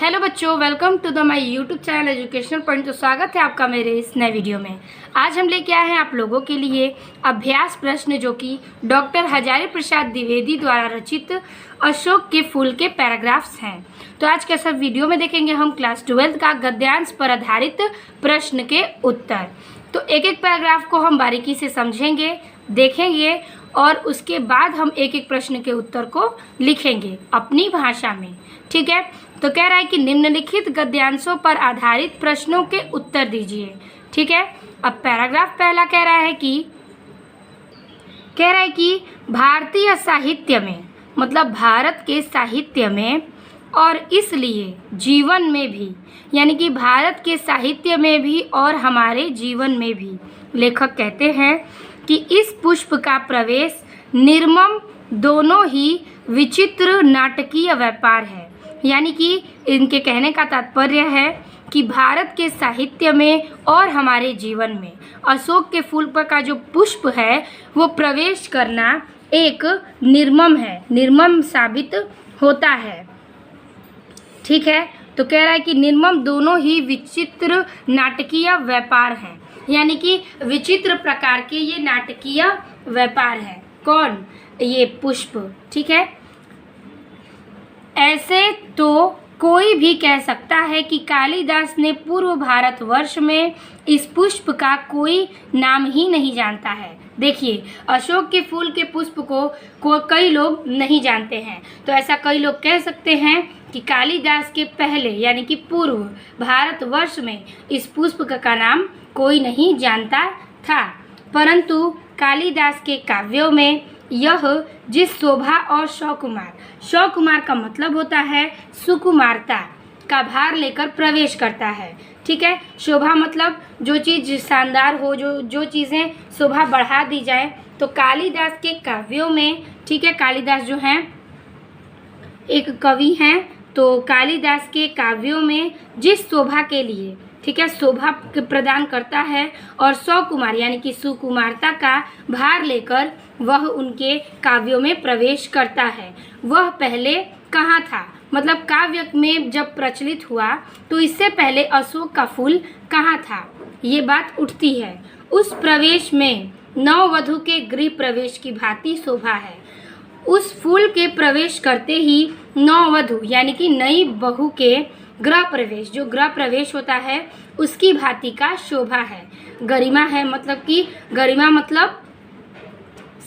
Hello बच्चों, welcome to the my YouTube channel educational point. तो स्वागत है आपका मेरे इस नए वीडियो में। आज हम लेके आए हैं आप लोगों के लिए अभ्यास प्रश्न, जो कि डॉक्टर हजारी प्रसाद द्विवेदी द्वारा रचित अशोक के फूल के पैराग्राफ्स हैं। तो आज के सब वीडियो में देखेंगे हम क्लास 12 का गद्यांश पर आधारित प्रश्न के उत्तर। तो एक एक पैराग्राफ को हम बारीकी से समझेंगे, देखेंगे और उसके बाद हम एक एक प्रश्न के उत्तर को लिखेंगे अपनी भाषा में। ठीक है, तो कह रहा है कि निम्नलिखित गद्यांशों पर आधारित प्रश्नों के उत्तर दीजिए। ठीक है, अब पैराग्राफ पहला कह रहा है कि भारतीय साहित्य में, मतलब भारत के साहित्य में और इसलिए जीवन में भी, यानी कि भारत के साहित्य में भी और हमारे जीवन में भी, लेखक कहते हैं कि इस पुष्प का प्रवेश निर्मम दोनों ही विचित्र नाटकीय व्यापार है। यानी कि इनके कहने का तात्पर्य है कि भारत के साहित्य में और हमारे जीवन में अशोक के फूल पर का जो पुष्प है वो प्रवेश करना एक निर्मम है, निर्मम साबित होता है। ठीक है, तो कह रहा है कि निर्मम दोनों ही विचित्र नाटकीय व्यापार हैं, यानी कि विचित्र प्रकार के ये नाटकीय व्यापार है। कौन? ये पुष्प। ठीक है, ऐसे तो कोई भी कह सकता है कि कालिदास ने पूर्व भारतवर्ष में इस पुष्प का कोई नाम ही नहीं जानता है। देखिए, अशोक के फूल के पुष्प को कई लोग नहीं जानते हैं, तो ऐसा कई लोग कह सकते हैं कि कालिदास के पहले, यानी कि पूर्व भारतवर्ष में इस पुष्प का नाम कोई नहीं जानता था। परंतु कालिदास के काव्यों में यह जिस शोभा और शौकुमार का मतलब होता है सुकुमारता का भार लेकर प्रवेश करता है। ठीक है, शोभा मतलब जो चीज़ शानदार हो, जो चीज़ें शोभा बढ़ा दी जाए। तो कालिदास के काव्यों में, ठीक है, कालिदास जो हैं एक कवि हैं, तो कालिदास के काव्यों में जिस शोभा के लिए, ठीक है, शोभा प्रदान करता है और सौकुमार यानी कि सुकुमारता का भार लेकर वह उनके काव्यों में प्रवेश करता है। वह पहले कहाँ था, मतलब काव्य में जब प्रचलित हुआ तो इससे पहले अशोक का फूल कहाँ था, ये बात उठती है। उस प्रवेश में नववधू के गृह प्रवेश की भांति शोभा है। उस फूल के प्रवेश करते ही नववधू यानी कि नई बहू के गृह प्रवेश, जो गृह प्रवेश होता है उसकी भांति का शोभा है। गरिमा है, मतलब कि गरिमा मतलब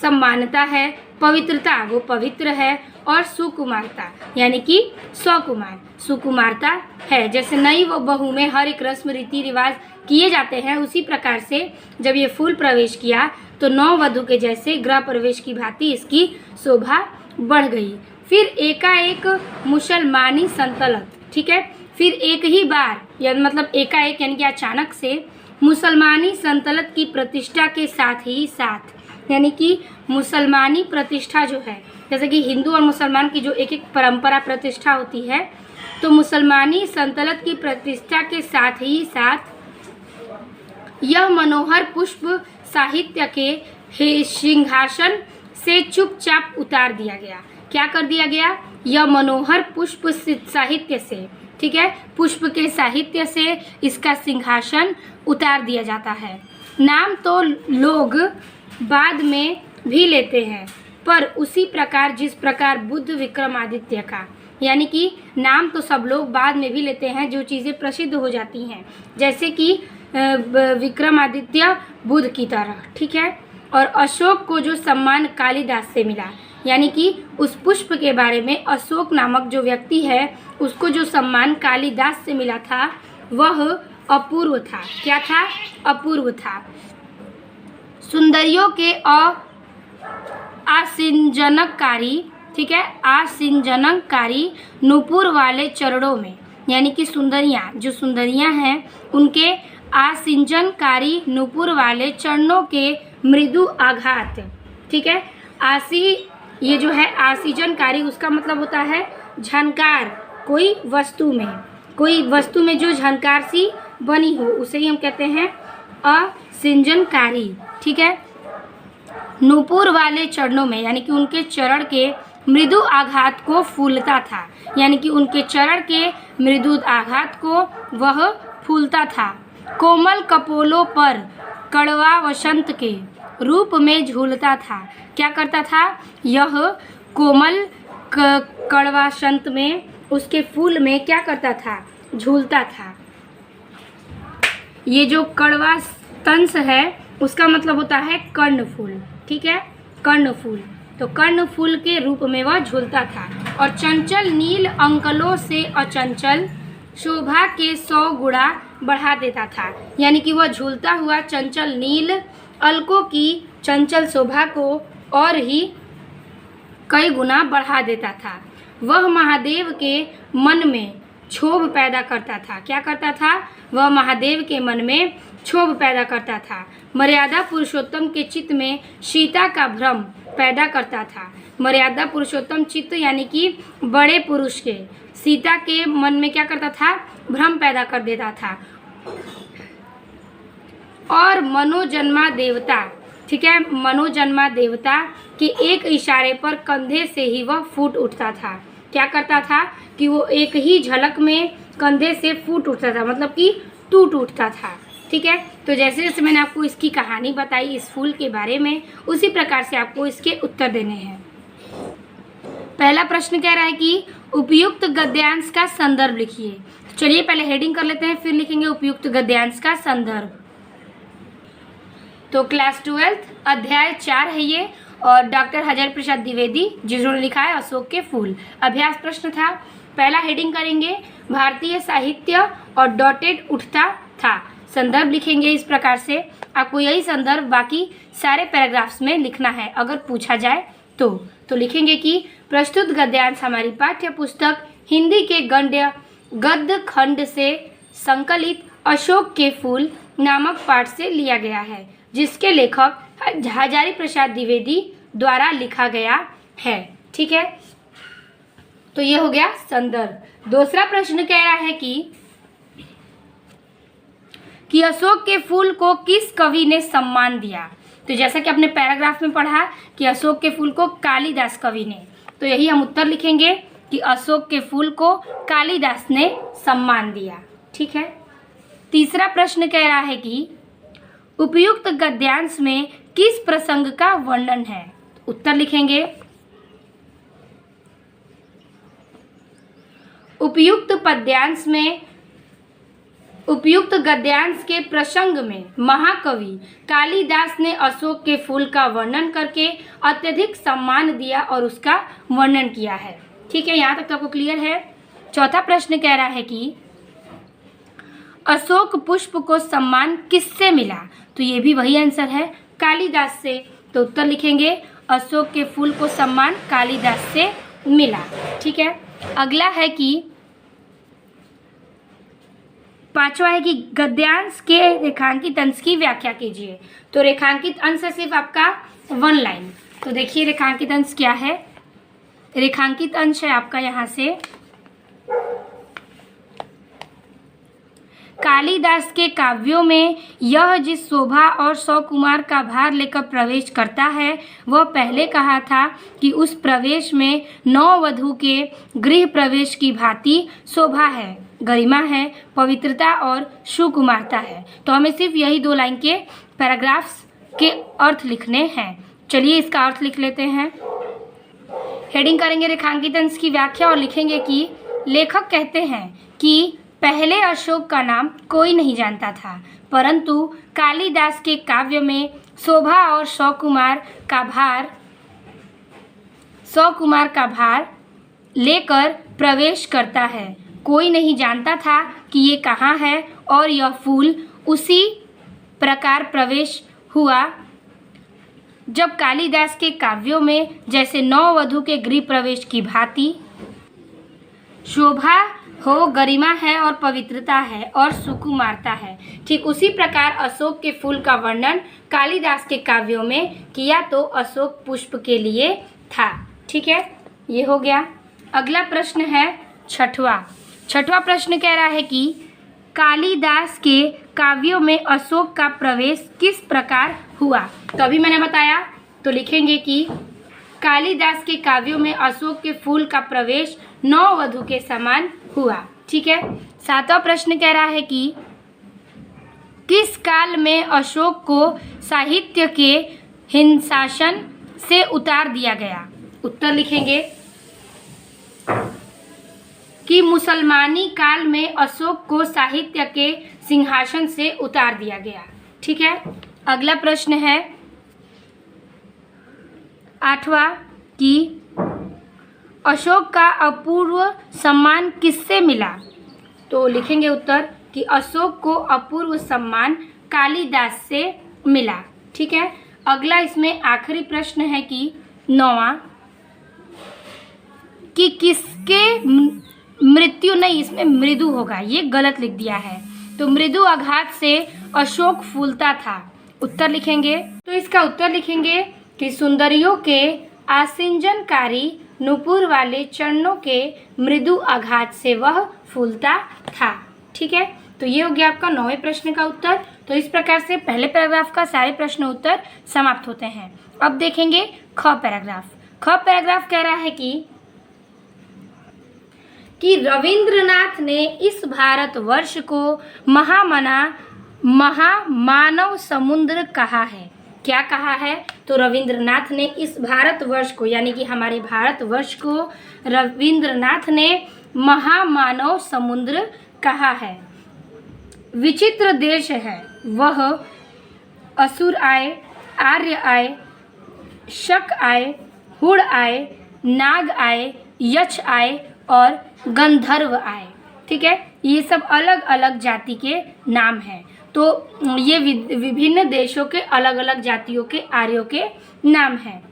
सम्मानता है, पवित्रता वो पवित्र है, और सुकुमारता यानी कि सुकुमारता है। जैसे नई वो बहू में हर एक रस्म रीति रिवाज किए जाते हैं, उसी प्रकार से जब ये फूल प्रवेश किया तो नववधू के जैसे गृह प्रवेश की भांति इसकी शोभा बढ़ गई। फिर एकाएक मुसलमानी संतलत, ठीक है, फिर एक ही बार, या मतलब एकाएक यानी कि अचानक से मुसलमानी संतलत की प्रतिष्ठा के साथ ही साथ, यानी कि मुसलमानी प्रतिष्ठा जो है, जैसे कि हिंदू और मुसलमान की जो एक एक परंपरा प्रतिष्ठा होती है, तो मुसलमानी संतलत की प्रतिष्ठा के साथ ही साथ यह मनोहर पुष्प साहित्य के सिंहासन से चुपचाप उतार दिया गया। क्या कर दिया गया? यह मनोहर पुष्प साहित्य से, ठीक है, पुष्प के साहित्य से इसका सिंहासन उतार दिया जाता है। नाम तो लोग बाद में भी लेते हैं, पर उसी प्रकार जिस प्रकार बुद्ध विक्रमादित्य का, यानी कि नाम तो सब लोग बाद में भी लेते हैं जो चीज़ें प्रसिद्ध हो जाती हैं, जैसे कि विक्रमादित्य बुद्ध की तरह। ठीक है, और अशोक को जो सम्मान कालिदास से मिला, यानी कि उस पुष्प के बारे में अशोक नामक जो व्यक्ति है उसको जो सम्मान कालिदास से मिला था वह अपूर्व था। क्या था? अपूर्व था। सुंदरियों के आसिंजनकारी, ठीक है, आसिंजनकारी नूपुर वाले चरणों में, यानी कि जो सुंदरियां हैं उनके आसिंजनकारी नूपुर वाले चरणों के मृदु आघात, ठीक है, ये जो है आसीजनकारी, उसका मतलब होता है झनकार, कोई वस्तु में जो झनकार सी बनी हो उसे ही हम कहते हैं आसिंजनकारी। ठीक है, नूपुर वाले चरणों में, यानी कि उनके चरण के मृदु आघात को फूलता था, यानी कि उनके चरण के मृदु आघात को वह फूलता था। कोमल कपोलों पर कड़वा वसंत के रूप में झूलता था। क्या करता था? यह कोमल कड़वा वसंत में उसके फूल में क्या करता था? झूलता था। ये जो कड़वा तंस है उसका मतलब होता है कर्णफूल, ठीक है, कर्णफूल। तो कर्णफूल के रूप में वह झूलता था। और चंचल नील अंकलों से अचंचल शोभा के 100 गुणा बढ़ा देता था, यानी कि वह झूलता हुआ चंचल नील अलकों की चंचल शोभा को और ही कई गुना बढ़ा देता था। वह महादेव के मन में क्षोभ पैदा करता था। क्या करता था? वह महादेव के मन में क्षोभ पैदा करता था। मर्यादा पुरुषोत्तम के चित्त में सीता का भ्रम पैदा करता था। मर्यादा पुरुषोत्तम चित्त यानी कि बड़े पुरुष के सीता के मन में क्या करता था? भ्रम पैदा कर देता था। और मनोजन्मा देवता, ठीक है, मनोजन्मा देवता के एक इशारे पर कंधे से ही वह फूट उठता था। क्या करता था? कि वो एक ही झलक में कंधे से फूट उठता था, मतलब कि टूट उठता था। ठीक है, तो जैसे जैसे मैंने आपको इसकी कहानी बताई इस फूल के बारे में, उसी प्रकार से आपको इसके उत्तर देने हैं। पहला प्रश्न कह रहा है कि उपयुक्त गद्यांश का संदर्भ लिखिए। चलिए पहले हेडिंग कर लेते हैं, फिर लिखेंगे उपयुक्त गद्यांश का संदर्भ। तो क्लास 12 अध्याय 4 है ये, और डॉक्टर हजारी प्रसाद द्विवेदी जिन्होंने लिखा है अशोक के फूल। अभ्यास प्रश्न था, पहला हेडिंग करेंगे भारतीय साहित्य और डॉटेड उठता था। संदर्भ लिखेंगे इस प्रकार से, आपको यही संदर्भ बाकी सारे पैराग्राफ्स में लिखना है अगर पूछा जाए तो लिखेंगे कि प्रस्तुत गद्यांश हमारी पाठ्य पुस्तक हिंदी के गद्य खंड से संकलित अशोक के फूल नामक पाठ से लिया गया है, जिसके लेखक हजारी प्रसाद द्विवेदी द्वारा लिखा गया है। ठीक है, तो ये हो गया संदर्भ। दूसरा प्रश्न कह रहा है कि अशोक के फूल को किस कवि ने सम्मान दिया। तो जैसा कि आपने पैराग्राफ में पढ़ा कि अशोक के फूल को कालिदास कवि ने, तो यही हम उत्तर लिखेंगे कि अशोक के फूल को कालिदास ने सम्मान दिया। ठीक है, तीसरा प्रश्न कह रहा है कि उपयुक्त गद्यांश में किस प्रसंग का वर्णन है। उत्तर लिखेंगे उपयुक्त गद्यांश के प्रसंग में महाकवि कालिदास ने अशोक के फूल का वर्णन करके अत्यधिक सम्मान दिया और उसका वर्णन किया है। ठीक है, यहाँ तक तो आपको क्लियर है। चौथा प्रश्न कह रहा है कि अशोक पुष्प को सम्मान किससे मिला। तो ये भी वही आंसर है, कालिदास से। तो उत्तर लिखेंगे अशोक के फूल को सम्मान कालिदास से मिला। ठीक है, अगला है कि पांचवा है कि गद्यांश के रेखांकित अंश की व्याख्या कीजिए। तो रेखांकित अंश है सिर्फ आपका 1 लाइन। तो देखिए रेखांकित अंश क्या है। रेखांकित अंश है आपका यहाँ से कालिदास के काव्यों में यह जिस शोभा और सकुमार का भार लेकर प्रवेश करता है, वह पहले कहा था कि उस प्रवेश में नववधू के गृह प्रवेश की भांति शोभा है, गरिमा है, पवित्रता और सुकुमारता है। तो हमें सिर्फ यही 2 लाइन के पैराग्राफ्स के अर्थ लिखने हैं। चलिए इसका अर्थ लिख लेते हैं। हेडिंग करेंगे रेखांकित अंश की व्याख्या और लिखेंगे कि लेखक कहते हैं कि पहले अशोक का नाम कोई नहीं जानता था, परंतु कालिदास के काव्य में शोभा और सकुमार का भार लेकर प्रवेश करता है। कोई नहीं जानता था कि ये कहाँ है, और यह फूल उसी प्रकार प्रवेश हुआ जब कालिदास के काव्यों में जैसे नववधू के गृह प्रवेश की भांति शोभा हो, गरिमा है और पवित्रता है और सुकुमारता है, ठीक उसी प्रकार अशोक के फूल का वर्णन कालिदास के काव्यों में किया तो अशोक पुष्प के लिए था। ठीक है, ये हो गया। अगला प्रश्न है छठवां प्रश्न कह रहा है कि कालिदास के काव्यों में अशोक का प्रवेश किस प्रकार हुआ। तो अभी मैंने बताया, तो लिखेंगे कि कालिदास के काव्यों में अशोक के फूल का प्रवेश नववधू के समान हुआ। ठीक है। 7वां प्रश्न कह रहा है कि किस काल में अशोक को साहित्य के सिंहासन से उतार दिया गया? उत्तर लिखेंगे कि मुसलमानी काल में अशोक को साहित्य के सिंहासन से उतार दिया गया। ठीक है। अगला प्रश्न है 8वां कि अशोक का अपूर्व सम्मान किससे मिला? तो लिखेंगे उत्तर कि अशोक को अपूर्व सम्मान कालिदास से मिला। ठीक है। अगला इसमें आखिरी प्रश्न है कि 9वां कि किसके मृत्यु नहीं, इसमें मृदु होगा, ये गलत लिख दिया है। तो मृदु आघात से अशोक फूलता था। उत्तर लिखेंगे तो इसका उत्तर लिखेंगे कि सुंदरियों के आसिंजनकारी नुपुर वाले चरणों के मृदु आघात से वह फूलता था। ठीक है। तो ये हो गया आपका 9वें प्रश्न का उत्तर। तो इस प्रकार से पहले पैराग्राफ का सारे प्रश्न उत्तर समाप्त होते हैं। अब देखेंगे ख पैराग्राफ। ख पैराग्राफ कह रहा है कि रविंद्रनाथ ने इस भारतवर्ष को महामानव समुद्र कहा है। क्या कहा है? तो रविंद्रनाथ ने इस भारतवर्ष को, यानी कि हमारे भारतवर्ष को रविंद्रनाथ ने महामानव समुद्र कहा है। विचित्र देश है वह, असुर आए, आर्य आए, शक आए, हुड़ आए, नाग आए, यक्ष आए और गंधर्व आए। ठीक है। ये सब अलग अलग जाति के नाम हैं। तो ये विभिन्न देशों के अलग अलग जातियों के आर्यों के नाम हैं।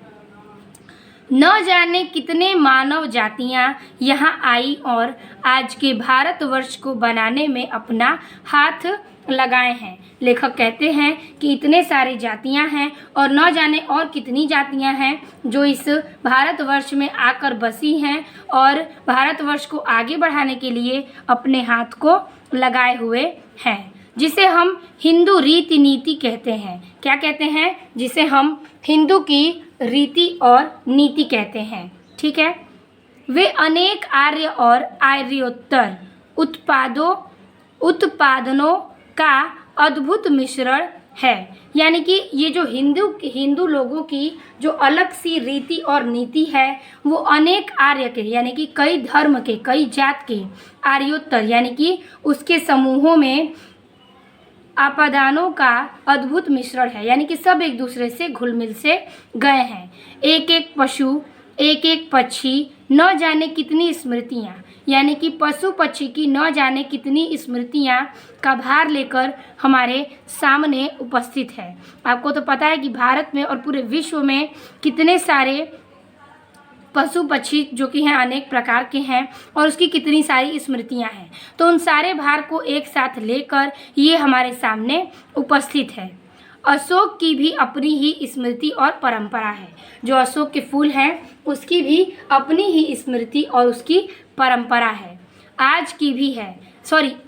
न जाने कितने मानव जातियां यहाँ आई और आज के भारतवर्ष को बनाने में अपना हाथ लगाए हैं। लेखक कहते हैं कि इतने सारे जातियां हैं और न जाने और कितनी जातियां हैं जो इस भारतवर्ष में आकर बसी हैं और भारतवर्ष को आगे बढ़ाने के लिए अपने हाथ को लगाए हुए हैं, जिसे हम हिंदू रीति नीति कहते हैं। क्या कहते हैं? जिसे हम हिंदू की रीति और नीति कहते हैं। ठीक है। वे अनेक आर्य और आर्योत्तर उत्पादनों का अद्भुत मिश्रण है। यानी कि ये जो हिंदू लोगों की जो अलग सी रीति और नीति है वो अनेक आर्य के, यानी कि कई धर्म के, कई जात के आर्योत्तर, यानी कि उसके समूहों में आपादानों का अद्भुत मिश्रण है। यानी कि सब एक दूसरे से घुल मिल से गए हैं। एक एक पशु, एक एक पक्षी, न जाने कितनी स्मृतियाँ, यानी कि पशु पक्षी की न जाने कितनी स्मृतियाँ का भार लेकर हमारे सामने उपस्थित है। आपको तो पता है कि भारत में और पूरे विश्व में कितने सारे पशु पक्षी जो कि हैं अनेक प्रकार के हैं और उसकी कितनी सारी स्मृतियां हैं। तो उन सारे भार को एक साथ लेकर ये हमारे सामने उपस्थित है। अशोक की भी अपनी ही स्मृति और परंपरा है। जो अशोक के फूल हैं उसकी भी अपनी ही स्मृति और उसकी परंपरा है। आज की भी है,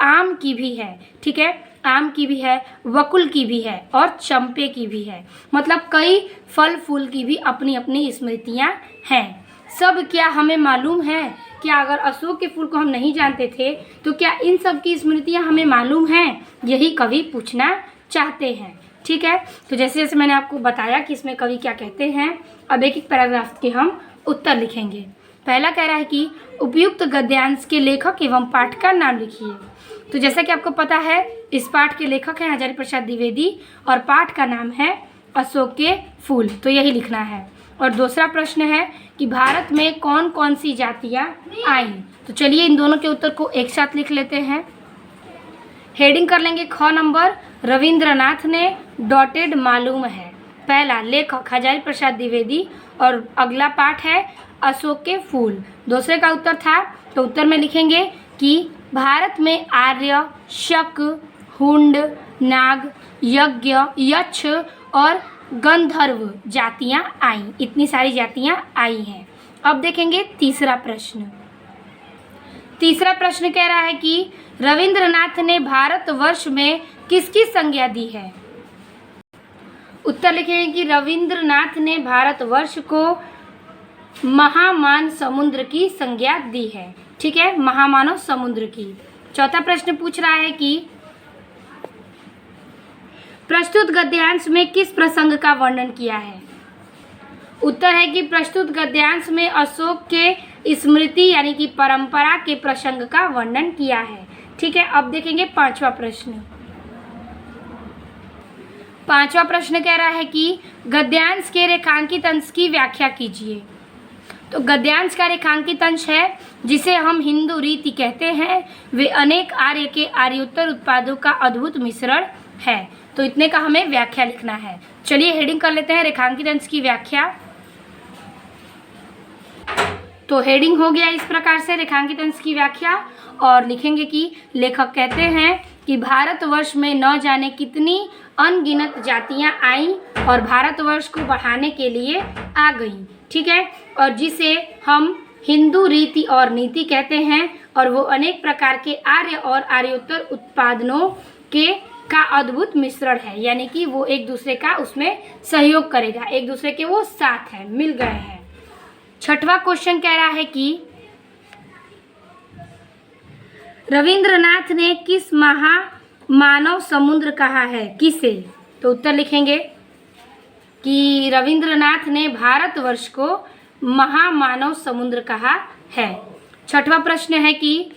आम की भी है। ठीक है। आम की भी है, वकुल की भी है और चंपे की भी है। मतलब कई फल फूल की भी अपनी अपनी स्मृतियाँ हैं। सब क्या हमें मालूम है? क्या अगर अशोक के फूल को हम नहीं जानते थे तो क्या इन सब की स्मृतियाँ हमें मालूम हैं? यही कवि पूछना चाहते हैं। ठीक है। तो जैसे जैसे मैंने आपको बताया कि इसमें कवि क्या कहते हैं, अब एक एक पैराग्राफ के हम उत्तर लिखेंगे। पहला कह रहा है कि उपयुक्त गद्यांश के लेखक एवं पाठ का नाम लिखिए। तो जैसा कि आपको पता है इस पाठ के लेखक हैं हजारी प्रसाद द्विवेदी और पाठ का नाम है अशोक के फूल, तो यही लिखना है। और दूसरा प्रश्न है कि भारत में कौन कौन सी जातियाँ आई। तो चलिए इन दोनों के उत्तर को एक साथ लिख लेते हैं। हेडिंग कर लेंगे ख नंबर, रविंद्रनाथ ने डॉटेड मालूम है। पहला लेखक हजारी प्रसाद द्विवेदी और अगला पाठ है अशोक के फूल। दूसरे का उत्तर था, तो उत्तर में लिखेंगे कि भारत में आर्य, शक, हुंड, नाग, यज्ञ, यक्ष और गंधर्व जातियां आई। इतनी सारी जातियां आई हैं। अब देखेंगे तीसरा प्रश्न। तीसरा प्रश्न कह रहा है कि रविंद्रनाथ ने भारतवर्ष में किसकी संज्ञा दी है। उत्तर लिखेंगे कि रविंद्रनाथ ने भारतवर्ष को महामान समुद्र की संज्ञा दी है। ठीक है, महामानव समुद्र की। चौथा प्रश्न पूछ रहा है कि प्रस्तुत गद्यांश में किस प्रसंग का वर्णन किया है। उत्तर है कि प्रस्तुत गद्यांश में अशोक के स्मृति यानी कि परंपरा के प्रसंग का वर्णन किया है। ठीक है, अब देखेंगे पांचवा प्रश्न। पांचवा प्रश्न कह रहा है कि गद्यांश के रेखांकित अंश की व्याख्या कीजिए। तो गद्यांश का रेखांकित अंश है जिसे हम हिंदू रीति कहते हैं, वे अनेक आर्य के आर्योत्तर उत्पादों का अद्भुत मिश्रण है। तो इतने का हमें व्याख्या लिखना है। चलिए हेडिंग कर लेते हैं, रेखांकित अंश की व्याख्या। तो हेडिंग हो गया इस प्रकार से, रेखांकित अंश की व्याख्या, और लिखेंगे कि लेखक कहते हैं कि भारतवर्ष में न जाने कितनी अनगिनत जातियां आईं और भारतवर्ष को बढ़ाने के लिए आ गईं। ठीक है, और जिसे हम हिंदू रीति और नीति कहते हैं, और वो अनेक प्रकार के आर्य और आर्योत्तर उत्पादनों का अद्भुत मिश्रण है, यानी कि वो एक दूसरे का उसमें सहयोग करेगा, एक दूसरे के वो साथ है, मिल गए हैं। छठवां क्वेश्चन कह रहा है कि रविंद्रनाथ ने किस महामानव समुद्र कहा है, किसे। तो उत्तर लिखेंगे कि रविंद्रनाथ ने भारतवर्ष को महामानव समुद्र कहा है। छठवां प्रश्न है कि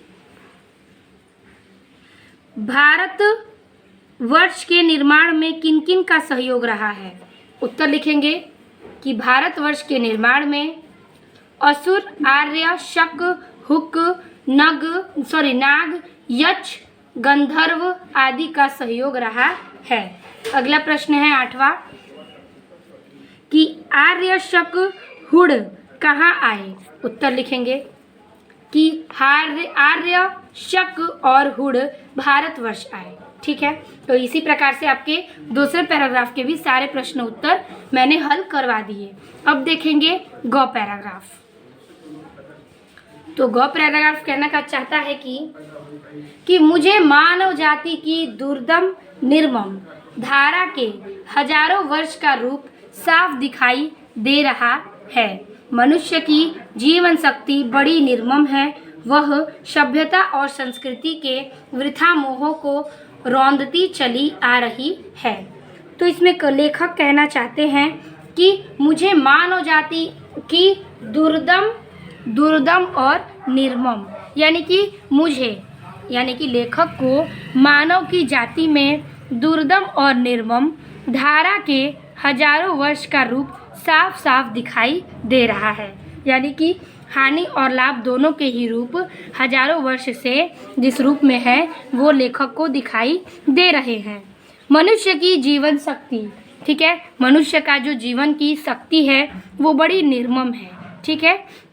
भारतवर्ष के निर्माण में किन किन का सहयोग रहा है। उत्तर लिखेंगे कि भारतवर्ष के निर्माण में असुर, आर्य, शक, हुक, नाग, यक्ष, गंधर्व आदि का सहयोग रहा है। अगला प्रश्न है आठवां कि आर्य, शक, हुड़ कहाँ आए। उत्तर लिखेंगे कि आर्य, शक और हुड़ भारतवर्ष आए। ठीक है, तो इसी प्रकार से आपके दूसरे पैराग्राफ के भी सारे प्रश्न उत्तर मैंने हल करवा दिए। अब देखेंगे गौ पैराग्राफ। तो गौ पैराग्राफ कहना का चाहता है कि मुझे मानव जाति की दुर्दम निर्मम धारा के हजारों वर्ष का रूप साफ दिखाई दे रहा है। मनुष्य की जीवन शक्ति बड़ी निर्मम है, वह सभ्यता और संस्कृति के वृथा मोहों को रौंदती चली आ रही है। तो इसमें लेखक कहना चाहते हैं कि मुझे मानव जाति की दुर्दम और निर्मम, यानी कि मुझे, यानी कि लेखक को मानव की जाति में दुर्दम और निर्मम धारा के हजारों वर्ष का रूप साफ साफ दिखाई दे रहा है। यानी कि हानि और लाभ दोनों के ही रूप हजारों वर्ष से जिस रूप में है वो लेखक को दिखाई दे रहे हैं। मनुष्य की जीवन शक्ति, ठीक है, मनुष्य का जो जीवन की शक्ति है वो बड़ी निर्मम है। ठीक है,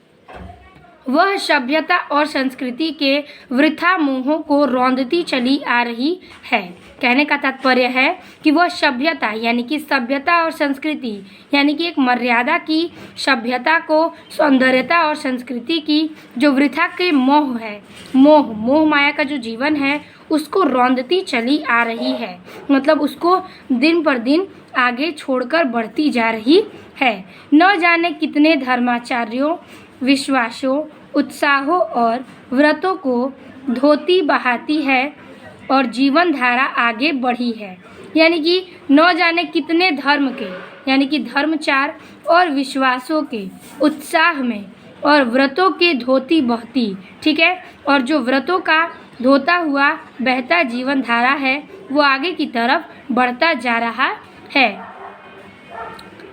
वह सभ्यता और संस्कृति के वृथा मोहों को रौंदती चली आ रही है। कहने का तात्पर्य है कि वह सभ्यता, यानी कि सभ्यता और संस्कृति, यानी कि एक मर्यादा की सभ्यता को, सौंदर्यता और संस्कृति की जो वृथा के मोह है, मोह माया का जो जीवन है उसको रौंदती चली आ रही है, मतलब उसको दिन पर दिन आगे छोड़कर बढ़ती जा रही है। न जाने कितने धर्माचार्यों, विश्वासों, उत्साहों और व्रतों को धोती बहाती है और जीवन धारा आगे बढ़ी है। यानी कि न जाने कितने धर्म के, यानी कि धर्मचार और विश्वासों के उत्साह में और व्रतों के धोती बहती, ठीक है, और जो व्रतों का धोता हुआ बहता जीवन धारा है वो आगे की तरफ बढ़ता जा रहा है।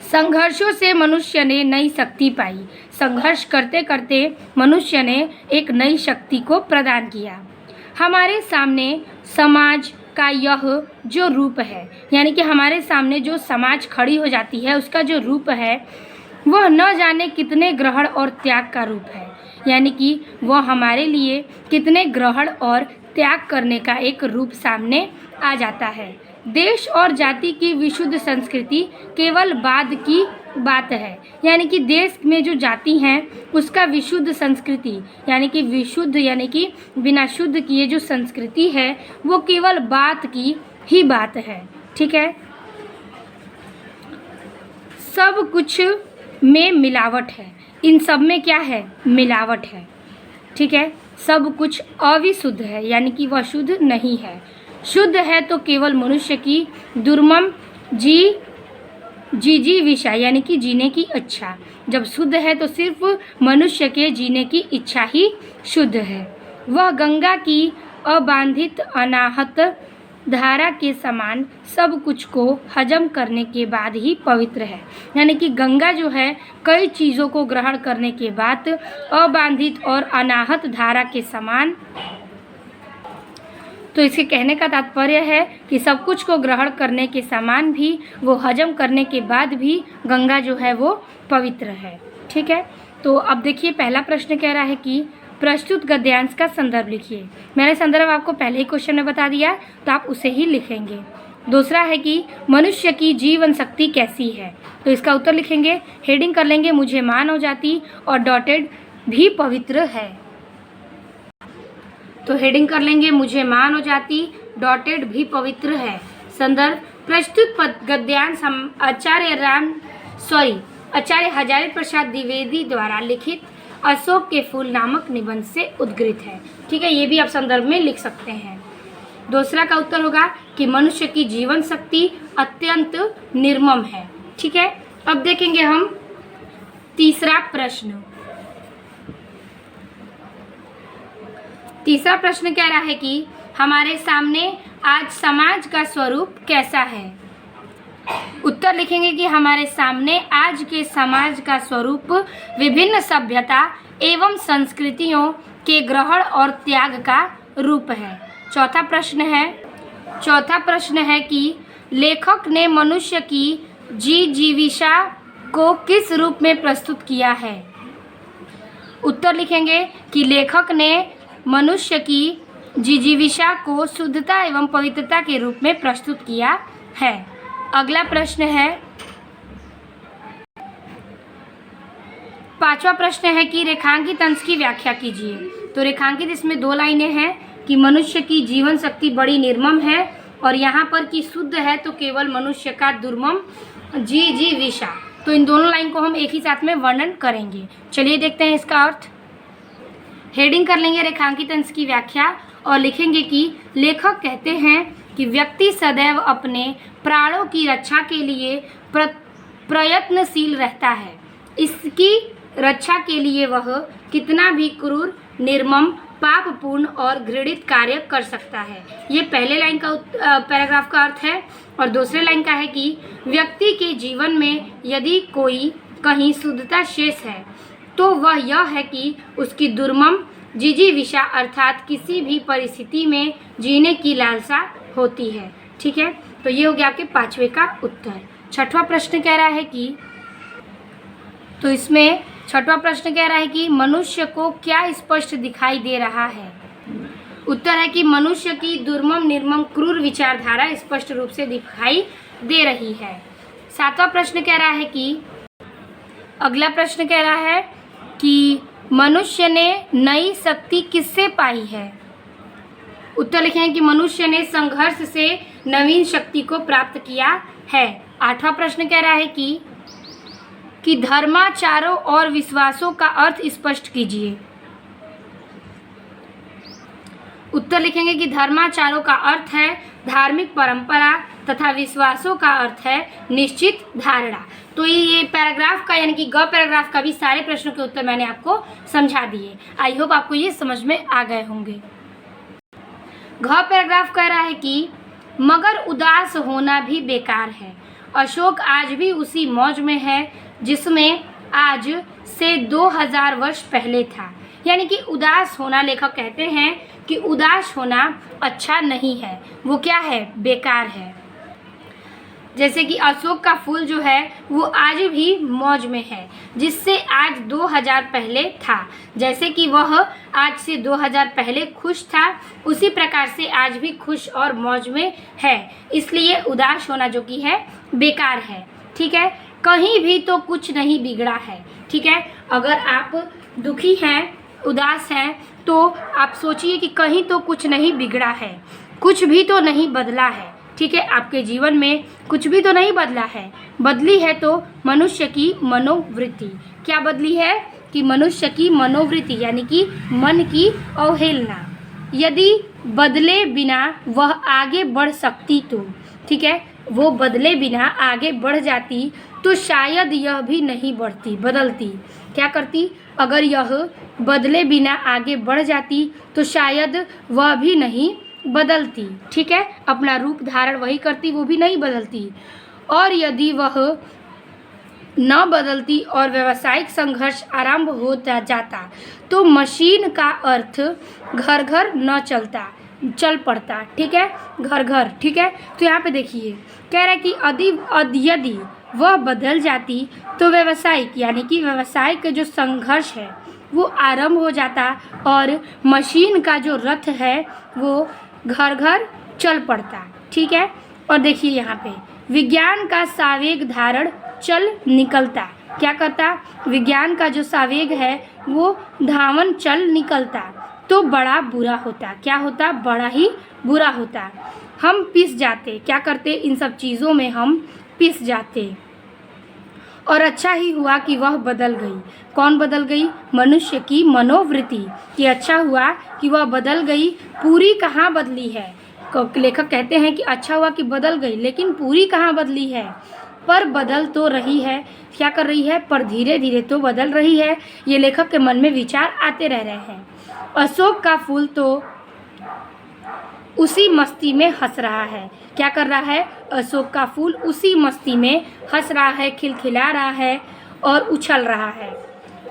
संघर्षों से मनुष्य ने नई शक्ति पाई। संघर्ष करते करते मनुष्य ने एक नई शक्ति को प्रदान किया। हमारे सामने समाज का यह जो रूप है, यानी कि हमारे सामने जो समाज खड़ी हो जाती है उसका जो रूप है वह न जाने कितने ग्रहण और त्याग का रूप है। यानी कि वह हमारे लिए कितने ग्रहण और त्याग करने का एक रूप सामने आ जाता है। देश और जाति की विशुद्ध संस्कृति केवल बाद की बात है। यानी कि देश में जो जाति हैं उसका विशुद्ध संस्कृति, यानी कि विशुद्ध, यानी कि बिना शुद्ध किए जो संस्कृति है वो केवल बात की ही बात है। ठीक है, सब कुछ में मिलावट है। इन सब में क्या है? मिलावट है। ठीक है, सब कुछ अविशुद्ध है, यानी कि वह शुद्ध नहीं है। शुद्ध है तो केवल मनुष्य की दुर्मम जीविका, यानी कि जीने की इच्छा। जब शुद्ध है तो सिर्फ मनुष्य के जीने की इच्छा ही शुद्ध है। वह गंगा की अबांधित अनाहत धारा के समान सब कुछ को हजम करने के बाद ही पवित्र है। यानी कि गंगा जो है कई चीज़ों को ग्रहण करने के बाद अबांधित और अनाहत धारा के समान, तो इसके कहने का तात्पर्य है कि सब कुछ को ग्रहण करने के समान भी, वो हजम करने के बाद भी गंगा जो है वो पवित्र है। ठीक है, तो अब देखिए पहला प्रश्न कह रहा है कि प्रस्तुत गद्यांश का संदर्भ लिखिए। मैंने संदर्भ आपको पहले ही क्वेश्चन में बता दिया, तो आप उसे ही लिखेंगे। दूसरा है कि मनुष्य की जीवन शक्ति कैसी है, तो इसका उत्तर लिखेंगे। हेडिंग कर लेंगे मुझे मानव जाति और डॉटेड भी पवित्र है। तो हेडिंग कर लेंगे मुझे मानव जाति डॉटेड भी पवित्र है। संदर्भ प्रस्तुत गद्यांश हम आचार्य हजारी प्रसाद द्विवेदी द्वारा लिखित अशोक के फूल नामक निबंध से उद्गृत है। ठीक है, ये भी आप संदर्भ में लिख सकते हैं। दूसरा का उत्तर होगा कि मनुष्य की जीवन शक्ति अत्यंत निर्मम है। ठीक है, अब देखेंगे हम तीसरा प्रश्न। तीसरा प्रश्न कह रहा है कि हमारे सामने आज समाज का स्वरूप कैसा है। उत्तर लिखेंगे कि हमारे सामने आज के समाज का स्वरूप विभिन्न सभ्यता एवं संस्कृतियों के ग्रहण और त्याग का रूप है। चौथा प्रश्न है कि लेखक ने मनुष्य की जीविका को किस रूप में प्रस्तुत किया है। उत्तर लिखेंगे कि लेखक ने मनुष्य की जीविका को शुद्धता एवं पवित्रता के रूप में प्रस्तुत किया है। अगला प्रश्न है, पांचवा प्रश्न है कि रेखांकित अंश की व्याख्या कीजिए। तो रेखांकित इसमें दो लाइनें हैं कि मनुष्य की जीवन शक्ति बड़ी निर्मम है, और यहाँ पर कि शुद्ध है तो केवल मनुष्य का दुर्मम जीविका। तो इन दोनों लाइन को हम एक ही साथ में वर्णन करेंगे। चलिए देखते हैं इसका अर्थ। हेडिंग कर लेंगे रेखांकित अंश की व्याख्या और लिखेंगे कि लेखक कहते हैं कि व्यक्ति सदैव अपने प्राणों की रक्षा के लिए प्रयत्नशील रहता है। इसकी रक्षा के लिए वह कितना भी क्रूर, निर्मम, पापपूर्ण और घृणित कार्य कर सकता है। ये पहले लाइन का पैराग्राफ का अर्थ है। और दूसरे लाइन का है कि व्यक्ति के जीवन में यदि कोई कहीं शुद्धता शेष है तो वह यह है कि उसकी दुर्मम जीविका अर्थात किसी भी परिस्थिति में जीने की लालसा होती है। ठीक है, तो ये हो गया आपके पांचवे का उत्तर। छठवां प्रश्न कह रहा है कि, तो इसमें छठवां प्रश्न कह रहा है कि मनुष्य को क्या स्पष्ट दिखाई दे रहा है। उत्तर है कि मनुष्य की दुर्मम, निर्मम, क्रूर विचारधारा स्पष्ट रूप से दिखाई दे रही है। सातवां प्रश्न कह रहा है कि, अगला प्रश्न कह रहा है कि मनुष्य ने नई शक्ति किससे पाई है। उत्तर लिखें कि मनुष्य ने संघर्ष से नवीन शक्ति को प्राप्त किया है। आठवां प्रश्न कह रहा है कि धर्माचारों और विश्वासों का अर्थ स्पष्ट कीजिए। उत्तर लिखेंगे कि धर्माचारों का अर्थ है धार्मिक परंपरा तथा विश्वासों का अर्थ है निश्चित धारणा। तो ये पैराग्राफ का यानी कि ग पैराग्राफ का भी सारे प्रश्नों के उत्तर मैंने आपको समझा दिए। आई होप आपको ये समझ में आ गए होंगे। घ पैराग्राफ कह रहा है कि मगर उदास होना भी बेकार है। अशोक आज भी उसी मौज में है जिसमें आज से 2000 वर्ष पहले था। यानी कि उदास होना, लेखक कहते हैं कि उदास होना अच्छा नहीं है, वो क्या है, बेकार है। जैसे कि अशोक का फूल जो है वो आज भी मौज में है जिससे आज 2000 पहले था। जैसे कि वह आज से 2000 पहले खुश था, उसी प्रकार से आज भी खुश और मौज में है। इसलिए उदास होना जो कि है बेकार है। ठीक है, कहीं भी तो कुछ नहीं बिगड़ा है। ठीक है, अगर आप दुखी हैं, उदास हैं, तो आप सोचिए कि कहीं तो कुछ नहीं बिगड़ा है, कुछ भी तो नहीं बदला है। ठीक है, आपके जीवन में कुछ भी तो नहीं बदला है, बदली है तो मनुष्य की मनोवृत्ति। क्या बदली है? कि मनुष्य की मनोवृत्ति, यानी कि मन की अवहेलना। यदि बदले बिना वह आगे बढ़ सकती तो, ठीक है, वो बदले बिना आगे बढ़ जाती तो शायद यह भी नहीं बदलती। क्या करती? अगर यह बदले बिना आगे बढ़ जाती तो शायद वह भी नहीं बदलती। ठीक है, अपना रूप धारण वही करती, वो भी नहीं बदलती। और यदि वह न बदलती और व्यावसायिक संघर्ष आरंभ हो जाता तो मशीन का अर्थ घर घर न चल पड़ता। ठीक है, घर घर। ठीक है, तो यहाँ पे देखिए कह रहा है कि यदि वह बदल जाती तो व्यावसायिक, यानी कि व्यवसाय का जो संघर्ष है वो आरंभ हो जाता और मशीन का जो रथ है वो घर घर चल पड़ता। ठीक है, और देखिए यहाँ पे विज्ञान का सावेग धारण चल निकलता। क्या करता? विज्ञान का जो सावेग है वो धावन चल निकलता तो बड़ा बुरा होता। क्या होता? बड़ा ही बुरा होता। हम पिस जाते। क्या करते? इन सब चीज़ों में हम पिस जाते। और अच्छा ही हुआ कि वह बदल गई। कौन बदल गई? मनुष्य की मनोवृत्ति। कि अच्छा हुआ कि वह बदल गई, पूरी कहाँ बदली है। लेखक कहते हैं कि अच्छा हुआ कि बदल गई, लेकिन पूरी कहाँ बदली है, पर बदल तो रही है। क्या कर रही है? पर धीरे धीरे तो बदल रही है। ये लेखक के मन में विचार आते रह रहे हैं। अशोक का फूल तो उसी मस्ती में हंस रहा है। क्या कर रहा है? अशोक का फूल उसी मस्ती में हंस रहा है, खिलखिला रहा है और उछल रहा है।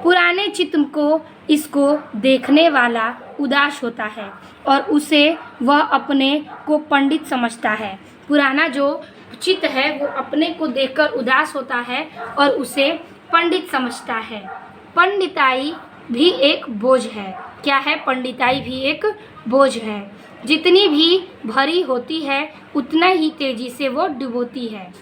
पुराने चित्र को इसको देखने वाला उदास होता है और उसे वह अपने को पंडित समझता है। पुराना जो चित्त है वो अपने को देखकर उदास होता है और उसे पंडित समझता है। पंडिताई भी एक बोझ है। क्या है? पंडिताई भी एक बोझ है। जितनी भी भरी होती है उतना ही तेजी से वो डुबोती है।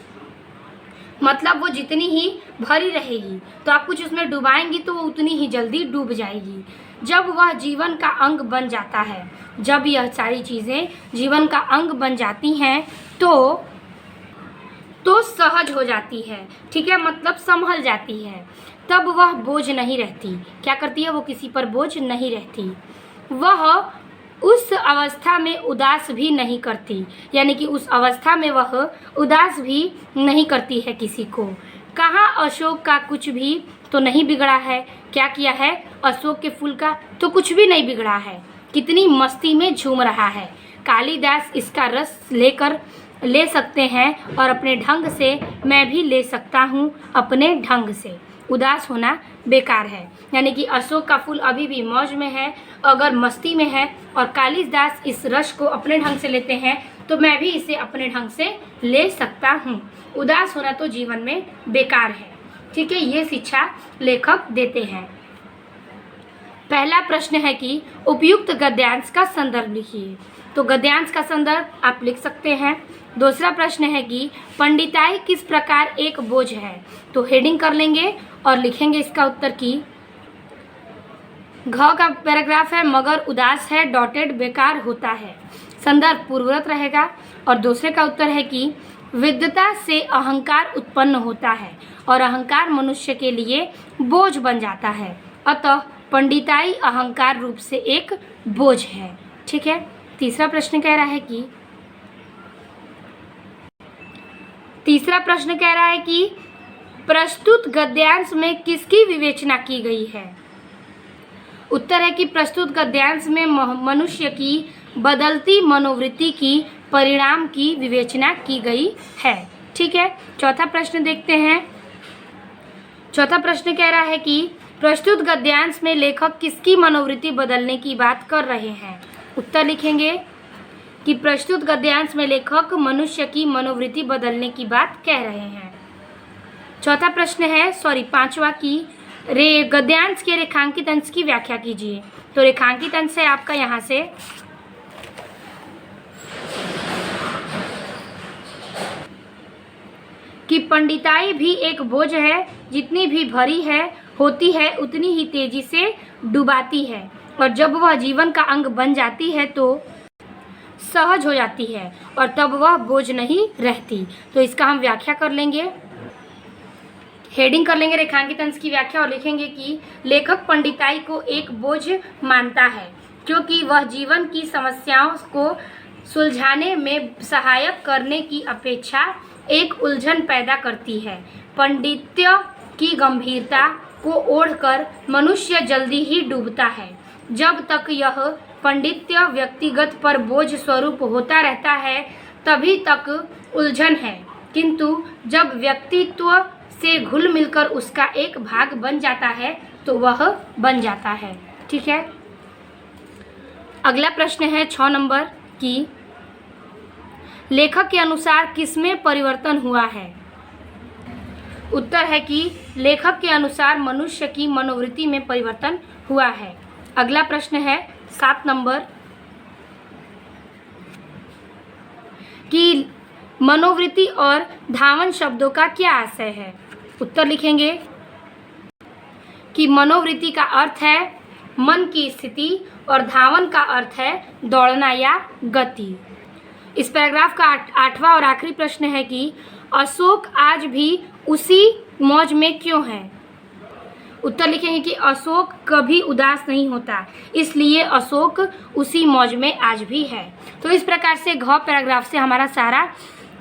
मतलब वो जितनी ही भरी रहेगी तो आप कुछ उसमें डुबाएंगी तो वो उतनी ही जल्दी डूब जाएगी। जब वह जीवन का अंग बन जाता है, जब यह सारी चीज़ें जीवन का अंग बन जाती हैं तो सहज हो जाती है। ठीक है, मतलब संभल जाती है। तब वह बोझ नहीं रहती। क्या करती है? वो किसी पर बोझ नहीं रहती। वह उस अवस्था में उदास भी नहीं करती, यानी कि उस अवस्था में वह उदास भी नहीं करती है किसी को। कहाँ अशोक का कुछ भी तो नहीं बिगड़ा है। क्या किया है? अशोक के फूल का तो कुछ भी नहीं बिगड़ा है। कितनी मस्ती में झूम रहा है। कालिदास इसका रस ले सकते हैं और अपने ढंग से मैं भी ले सकता हूँ अपने ढंग से। उदास होना बेकार है, यानी कि अशोक का फूल अभी भी मौज में है, अगर मस्ती में है और कालिदास इस रस को अपने ढंग से लेते हैं तो मैं भी इसे अपने ढंग से ले सकता हूँ। उदास होना तो जीवन में बेकार है। ठीक है, ये शिक्षा लेखक देते हैं। पहला प्रश्न है कि उपयुक्त गद्यांश का संदर्भ लिखिए। तो गद्यांश का संदर्भ आप लिख सकते हैं। दूसरा प्रश्न है कि पंडिताई किस प्रकार एक बोझ है। तो हेडिंग कर लेंगे और लिखेंगे इसका उत्तर की घ का पैराग्राफ है मगर उदास है डॉटेड बेकार होता है। संदर्भ पूर्ववत रहेगा। और दूसरे का उत्तर है कि विद्वता से अहंकार उत्पन्न होता है और अहंकार मनुष्य के लिए बोझ बन जाता है, अतः पंडिताई अहंकार रूप से एक बोझ है। ठीक है, तीसरा प्रश्न कह रहा है कि प्रस्तुत गद्यांश में किसकी विवेचना की गई है। उत्तर है कि प्रस्तुत गद्यांश में मनुष्य की बदलती मनोवृत्ति की परिणाम की विवेचना की गई है। ठीक है, चौथा प्रश्न देखते हैं। चौथा प्रश्न कह रहा है कि प्रस्तुत गद्यांश में लेखक किसकी मनोवृत्ति बदलने की बात कर रहे हैं। उत्तर लिखेंगे कि प्रस्तुत गद्यांश में लेखक मनुष्य की मनोवृत्ति बदलने की बात कह रहे हैं। चौथा प्रश्न है पांचवा की गद्यांश के रेखांकित अंश की व्याख्या कीजिए। तो रेखांकित अंश है आपका यहाँ से कि पंडिताई भी एक बोझ है, जितनी भी भरी होती है उतनी ही तेजी से डुबाती है और जब वह जीवन का अंग बन जाती है तो सहज हो जाती है और तब वह बोझ नहीं रहती। तो इसका हम व्याख्या कर लेंगे, हेडिंग कर लेंगे रेखांकित अंश की व्याख्या और लिखेंगे कि लेखक पंडिताई को एक बोझ मानता है क्योंकि वह जीवन की समस्याओं को सुलझाने में सहायक करने की अपेक्षा एक उलझन पैदा करती है। पांडित्य की गंभीरता को ओढ़कर मनुष्य जल्दी ही डूबता है। जब तक यह पांडित्य व्यक्तिगत पर बोझ स्वरूप होता रहता है तभी तक उलझन है, किंतु जब व्यक्तित्व से घुल मिलकर उसका एक भाग बन जाता है तो वह बन जाता है। ठीक है, अगला प्रश्न है 6 नंबर की लेखक के अनुसार किसमें परिवर्तन हुआ है। उत्तर है कि लेखक के अनुसार मनुष्य की मनोवृत्ति में परिवर्तन हुआ है। अगला प्रश्न है 7 नंबर कि मनोवृत्ति और धावन शब्दों का क्या आशय है। उत्तर लिखेंगे कि मनोवृत्ति का अर्थ है मन की स्थिति और धावन का अर्थ है दौड़ना या गति। इस पैराग्राफ का 8वां और आखिरी प्रश्न है कि अशोक आज भी उसी मौज में क्यों है। उत्तर लिखेंगे कि अशोक कभी उदास नहीं होता, इसलिए अशोक उसी मौज में आज भी है। तो इस प्रकार से घ पैराग्राफ से हमारा सारा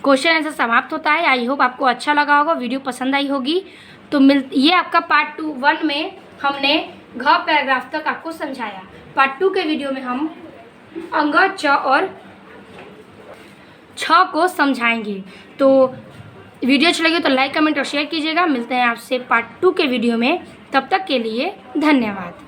क्वेश्चन आंसर समाप्त होता है। आई होप आपको अच्छा लगा होगा, वीडियो पसंद आई होगी। तो ये आपका पार्ट 1 में हमने घ पैराग्राफ तक आपको समझाया। पार्ट 2 के वीडियो में हम अंग, च और छ को समझाएंगे। तो वीडियो अच्छी लगी तो लाइक, कमेंट और शेयर कीजिएगा। मिलते हैं आपसे पार्ट 2 के वीडियो में, तब तक के लिए धन्यवाद।